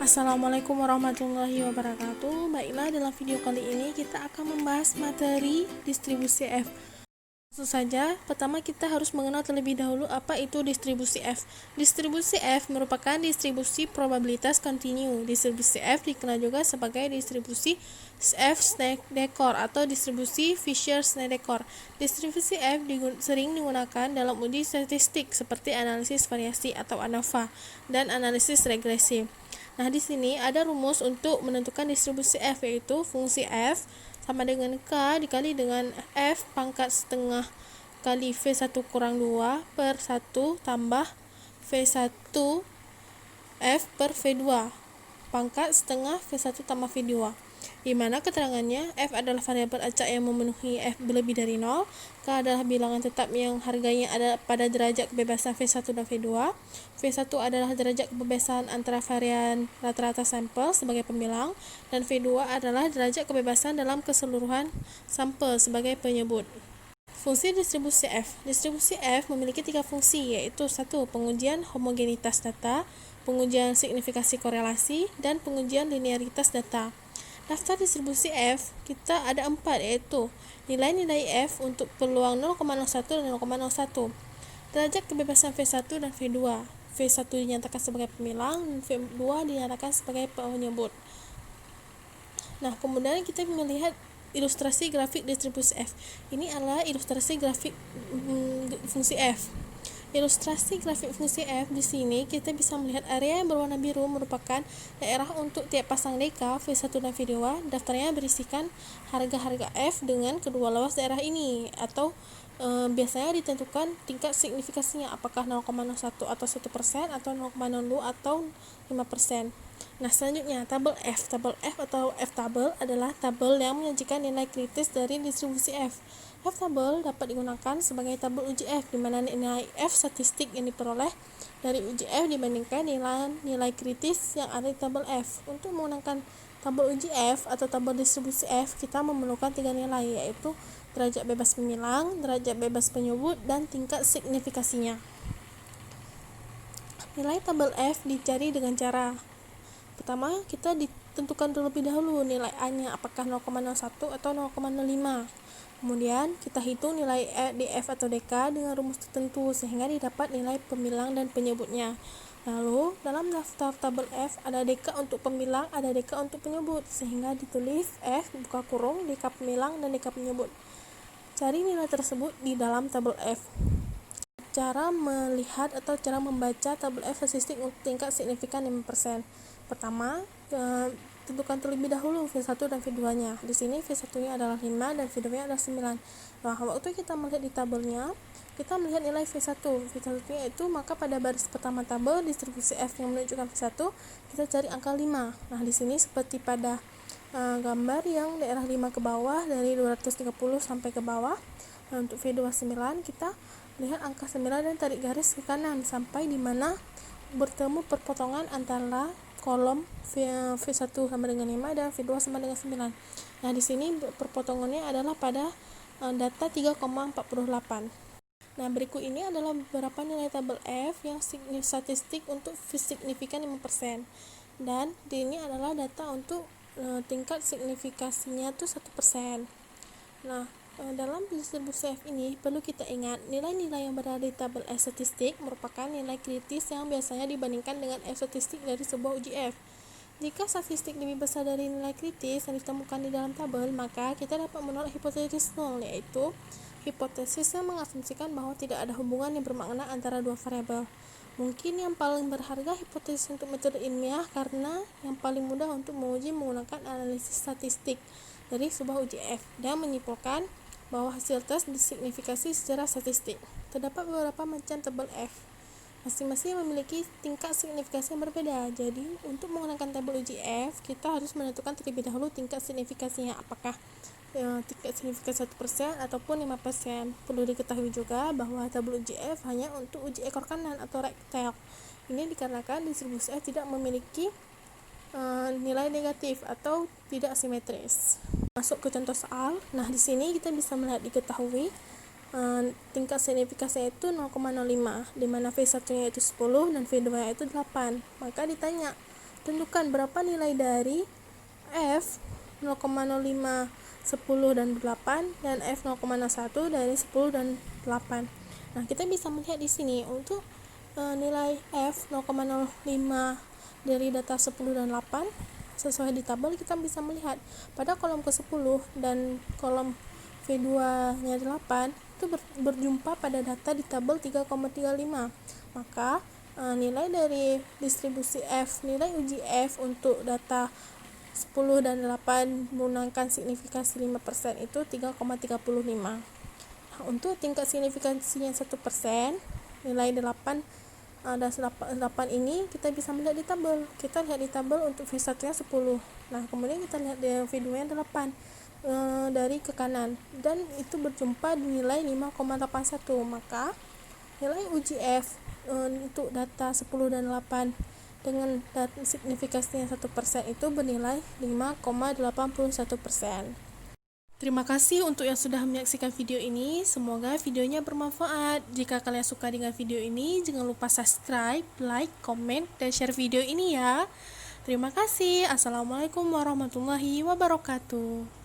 Assalamualaikum warahmatullahi wabarakatuh. Baiklah, dalam video kali ini kita akan membahas materi distribusi F. Langsung saja, pertama kita harus mengenal terlebih dahulu apa itu distribusi F. Distribusi F merupakan distribusi probabilitas kontinu. Distribusi F dikenal juga sebagai distribusi F-Snedecor atau distribusi Fisher-Snedecor. Distribusi F sering digunakan dalam uji statistik seperti analisis variasi atau ANOVA dan analisis regresi. Nah, di sini ada rumus untuk menentukan distribusi F, yaitu fungsi F sama dengan K dikali dengan F pangkat setengah kali V1 kurang 2 per 1 tambah V1 F per V2 pangkat setengah V1 tambah V2, di mana keterangannya F adalah variabel acak yang memenuhi F lebih dari 0, K adalah bilangan tetap yang harganya ada pada derajat kebebasan V1 dan V2, V1 adalah derajat kebebasan antara varian rata-rata sampel sebagai pembilang, dan V2 adalah derajat kebebasan dalam keseluruhan sampel sebagai penyebut. Fungsi distribusi F. Distribusi F memiliki 3 fungsi, yaitu 1. Pengujian homogenitas data, pengujian signifikasi korelasi, dan pengujian linearitas data. Daftar distribusi F kita ada 4, yaitu nilai-nilai F untuk peluang 0,01 dan 0,01, derajat kebebasan V1 dan V2. V1 dinyatakan sebagai pembilang dan V2 dinyatakan sebagai penyebut. Nah, kemudian kita melihat ilustrasi grafik distribusi F. Ini adalah ilustrasi grafik fungsi F. Ilustrasi grafik fungsi F di sini kita bisa melihat area yang berwarna biru merupakan daerah untuk tiap pasang deka V1 dan V2. Daftarnya berisikan harga-harga F dengan kedua luas daerah ini, atau biasanya ditentukan tingkat signifikasinya, apakah 0,01 atau 1% atau 0,02 atau 5%. Nah, selanjutnya tabel F. Tabel F atau F-tabel adalah tabel yang menyajikan nilai kritis dari distribusi F. F-tabel dapat digunakan sebagai tabel uji F, di mana nilai F statistik yang diperoleh dari uji F dibandingkan nilai kritis yang ada di tabel F. Untuk menggunakan tabel uji F atau tabel distribusi F, kita memerlukan 3 nilai, yaitu derajat bebas pembilang, derajat bebas penyebut, dan tingkat signifikasinya. Nilai tabel F dicari dengan cara: pertama, kita ditentukan terlebih dahulu nilai A-nya, apakah 0,01 atau 0,05. Kemudian, kita hitung nilai DF atau DK dengan rumus tertentu sehingga didapat nilai pembilang dan penyebutnya. Lalu, dalam daftar tabel F ada DK untuk pembilang, ada DK untuk penyebut, sehingga ditulis F buka kurung DK pembilang dan DK penyebut. Cari nilai tersebut di dalam tabel F. Cara melihat atau cara membaca tabel F statistik untuk tingkat signifikan 5%. Pertama, tentukan terlebih dahulu V1 dan V2-nya. Di sini V1-nya adalah 5 dan V2-nya adalah 9. Nah, waktu kita melihat di tabelnya, kita melihat nilai V1. V1-nya itu, maka pada baris pertama tabel distribusi F yang menunjukkan V1, kita cari angka 5. Nah, di sini seperti pada gambar yang daerah 5 ke bawah, dari 230 sampai ke bawah. Nah, untuk V2 9, kita lihat angka 9 dan tarik garis ke kanan sampai di mana bertemu perpotongan antara kolom V1 sama dengan 5 dan V2 sama dengan 9. Nah, di sini perpotongannya adalah pada data 3,48. Nah, berikut ini adalah beberapa nilai tabel F yang statistik untuk signifikan 5%. Dan ini adalah data untuk tingkat signifikasinya itu 1%. Nah, dalam distribusi F ini perlu kita ingat nilai-nilai yang berada di tabel F statistik merupakan nilai kritis yang biasanya dibandingkan dengan F statistik dari sebuah uji F. Jika statistik lebih besar dari nilai kritis yang ditemukan di dalam tabel, maka kita dapat menolak hipotesis nol, yaitu hipotesis yang mengasumsikan bahwa tidak ada hubungan yang bermakna antara dua variabel. Mungkin yang paling berharga hipotesis untuk metode ilmiah karena yang paling mudah untuk menguji menggunakan analisis statistik dari sebuah uji F dan menyimpulkan bahwa hasil tes disignifikasi secara statistik. Terdapat beberapa macam tabel F. Masing-masing memiliki tingkat signifikasi yang berbeda. Jadi, untuk menggunakan tabel uji F, kita harus menentukan terlebih dahulu tingkat signifikasinya, apakah tingkat signifikasi 1% ataupun 5%. Perlu diketahui juga bahwa tabel uji F hanya untuk uji ekor kanan atau rectal. Ini dikarenakan distribusi F tidak memiliki nilai negatif atau tidak simetris. Masuk ke contoh soal. Nah, di sini kita bisa melihat diketahui tingkat signifikasinya itu 0,05, di mana V1-nya itu 10 dan V2-nya itu 8. Maka ditanya, Tentukan berapa nilai dari F 0,05, 10 dan 8 dan F 0,01 dari 10 dan 8. Nah, kita bisa melihat di sini untuk nilai F 0,05 dari data 10 dan 8 sesuai di tabel, kita bisa melihat pada kolom ke-10 dan kolom V2-nya 8 itu berjumpa pada data di tabel 3,35. Maka nilai dari distribusi F, nilai uji F untuk data 10 dan 8 menggunakan signifikansi 5% itu 3,35. Nah, untuk tingkat signifikansinya 1%, nilai 8 dan 8 ini kita bisa melihat di tabel. Kita lihat di tabel untuk V1-nya 10. Nah, kemudian kita lihat di V2-nya 8 dari ke kanan, dan itu berjumpa di nilai 5,81. Maka nilai uji F untuk data 10 dan 8 dengan signifikansinya 1% itu bernilai 5,81%. Terima kasih untuk yang sudah menyaksikan video ini. Semoga videonya bermanfaat. Jika kalian suka dengan video ini, jangan lupa subscribe, like, komen, dan share video ini ya. Terima kasih. Assalamualaikum warahmatullahi wabarakatuh.